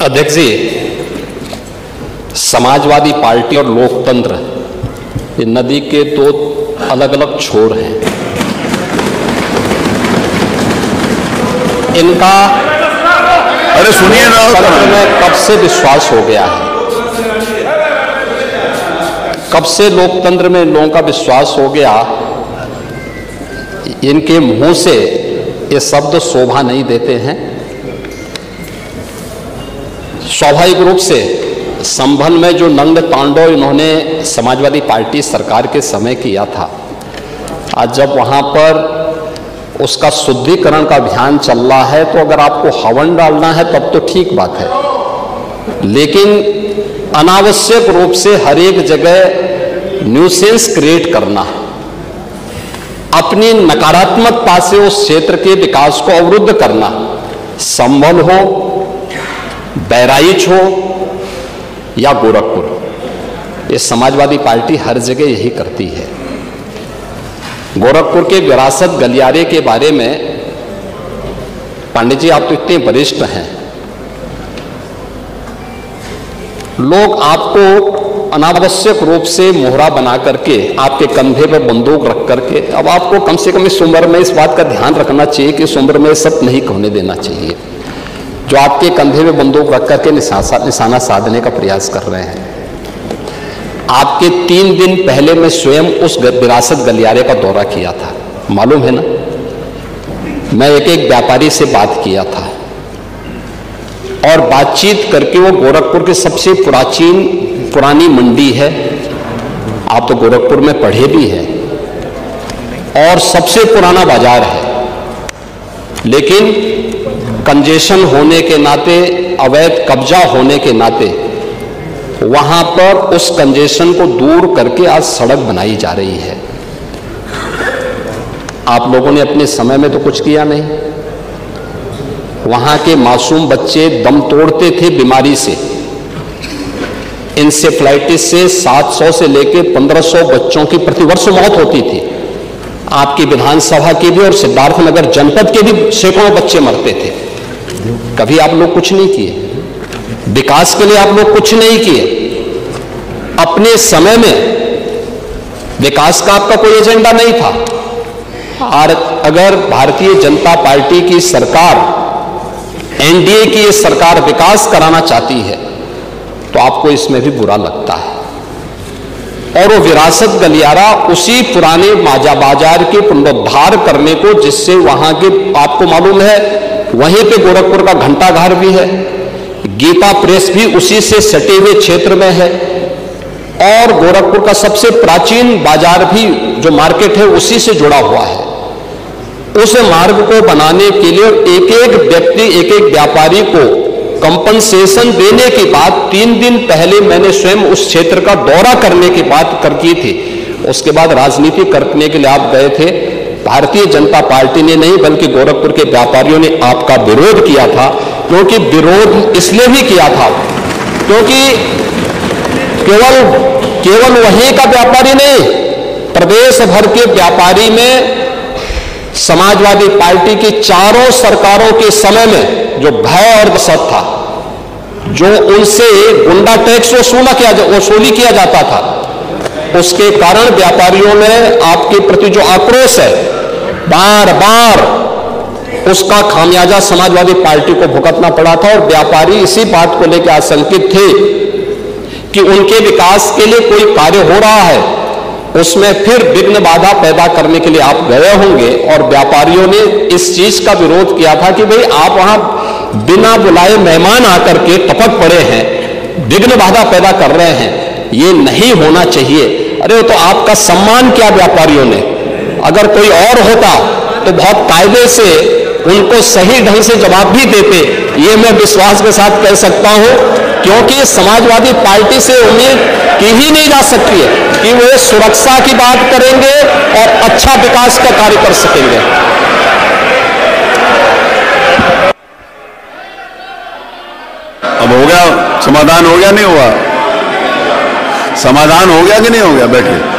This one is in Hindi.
अध्यक्ष जी, समाजवादी पार्टी और लोकतंत्र ये नदी के दो अलग अलग छोर हैं। इनका अरे सुनिए ना, में कब से विश्वास हो गया है, कब से लोकतंत्र में लोगों का विश्वास हो गया, इनके मुंह से ये शब्द शोभा नहीं देते हैं। स्वाभाविक रूप से संभल में जो नंग तांडव इन्होंने समाजवादी पार्टी सरकार के समय किया था, आज जब वहां पर उसका शुद्धिकरण का अभियान चल रहा है, तो अगर आपको हवन डालना है तब तो ठीक बात है, लेकिन अनावश्यक रूप से हर एक जगह न्यूसेंस क्रिएट करना, अपनी नकारात्मकता से उस क्षेत्र के विकास को अवरुद्ध करना, संभल हो, बहराइच हो या गोरखपुर, ये समाजवादी पार्टी हर जगह यही करती है। गोरखपुर के विरासत गलियारे के बारे में पांडे जी, आप तो इतने वरिष्ठ हैं, लोग आपको अनावश्यक रूप से मोहरा बना करके आपके कंधे पर बंदूक रख करके, अब आपको कम से कम इस उम्र में इस बात का ध्यान रखना चाहिए कि इस उम्र में सब नहीं होने देना चाहिए, जो आपके कंधे में बंदूक रख करके निशाना साधने का प्रयास कर रहे हैं। आपके 3 दिन पहले मैं स्वयं उस विरासत गलियारे का दौरा किया था, मालूम है ना। मैं एक व्यापारी से बात किया था और बातचीत करके, वो गोरखपुर की सबसे पुरानी मंडी है, आप तो गोरखपुर में पढ़े भी हैं, और सबसे पुराना बाजार है, लेकिन कंजेशन होने के नाते, अवैध कब्जा होने के नाते वहां पर उस कंजेशन को दूर करके आज सड़क बनाई जा रही है। आप लोगों ने अपने समय में तो कुछ किया नहीं। वहां के मासूम बच्चे दम तोड़ते थे बीमारी से, इंसेफ्लाइटिस से 700 से लेकर 1500 बच्चों की प्रतिवर्ष मौत होती थी। आपकी विधानसभा के भी और सिद्धार्थनगर जनपद के भी सैकड़ों बच्चे मरते थे। कभी आप लोग कुछ नहीं किए, विकास के लिए आप लोग कुछ नहीं किए। अपने समय में विकास का आपका कोई एजेंडा नहीं था। और अगर भारतीय जनता पार्टी की सरकार, एनडीए की ये सरकार विकास कराना चाहती है, तो आपको इसमें भी बुरा लगता है। और वो विरासत गलियारा उसी पुराने बाजार के पुनरुद्धार करने को, जिससे वहां के, आपको मालूम है, वहीं पे गोरखपुर का घंटाघर भी है, गीता प्रेस भी उसी से सटे हुए क्षेत्र में है, और गोरखपुर का सबसे प्राचीन बाजार भी जो मार्केट है उसी से जुड़ा हुआ है। उस मार्ग को बनाने के लिए एक एक व्यक्ति, एक एक व्यापारी को कंपनसेशन देने की बात 3 दिन पहले मैंने स्वयं उस क्षेत्र का दौरा करने की बात कर की थी। उसके बाद राजनीति करने के लिए आप गए थे। भारतीय जनता पार्टी ने नहीं, बल्कि गोरखपुर के व्यापारियों ने आपका विरोध किया था। क्योंकि विरोध इसलिए भी किया था क्योंकि केवल वहीं का व्यापारी नहीं, प्रदेश भर के व्यापारी में समाजवादी पार्टी की चारों सरकारों के समय में जो भय और दहशत था, जो उनसे गुंडा टैक्स वसूली किया जाता था, उसके कारण व्यापारियों में आपके प्रति जो आक्रोश है, बार बार उसका खामियाजा समाजवादी पार्टी को भुगतना पड़ा था। और व्यापारी इसी बात को लेकर आशंकित थे कि उनके विकास के लिए कोई कार्य हो रहा है, उसमें फिर विघ्न बाधा पैदा करने के लिए आप गए होंगे। और व्यापारियों ने इस चीज का विरोध किया था कि भाई आप वहां बिना बुलाए मेहमान आकर के टपक पड़े हैं, विघ्न बाधा पैदा कर रहे हैं, ये नहीं होना चाहिए। अरे तो आपका सम्मान किया व्यापारियों ने। अगर कोई और होता तो बहुत कायदे से उनको सही ढंग से जवाब भी देते, ये मैं विश्वास के साथ कह सकता हूं, क्योंकि समाजवादी पार्टी से उम्मीद की ही नहीं जा सकती है कि वे सुरक्षा की बात करेंगे और अच्छा विकास का कार्य कर सकेंगे। अब हो गया समाधान, हो गया नहीं हुआ? समाधान हो गया कि नहीं हो गया? बैठिए।